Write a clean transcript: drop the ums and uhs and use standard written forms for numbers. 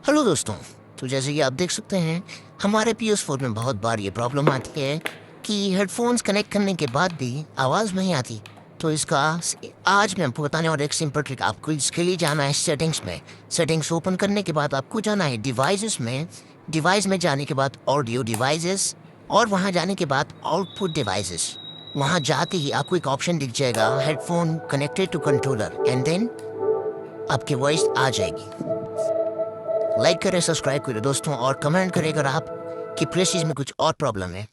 Hello दोस्तों। तो जैसे कि आप देख सकते हैं, हमारे PS4 में बहुत बार ये प्रॉब्लम आती है कि हेडफोन्स कनेक्ट करने के बाद भी आवाज़ नहीं आती। तो इसका आज मैं आपको बताने और एक सिंपल ट्रिक। आपको इसके लिए जाना है सेटिंग्स में। सेटिंग्स ओपन करने के बाद आपको जाना है डिवाइसेस में। डिवाइस में जाने के बाद ऑडियो डिवाइसेस, और वहाँ जाने के बाद आउटपुट डिवाइसेस। वहाँ जाते ही आपको एक ऑप्शन दिख जाएगा, headphone connected to controller, and then आपकी वॉइस आ जाएगी। लाइक करें, सब्सक्राइब करें दोस्तों, और कमेंट करें अगर आप कि प्रेसिज में कुछ और प्रॉब्लम है।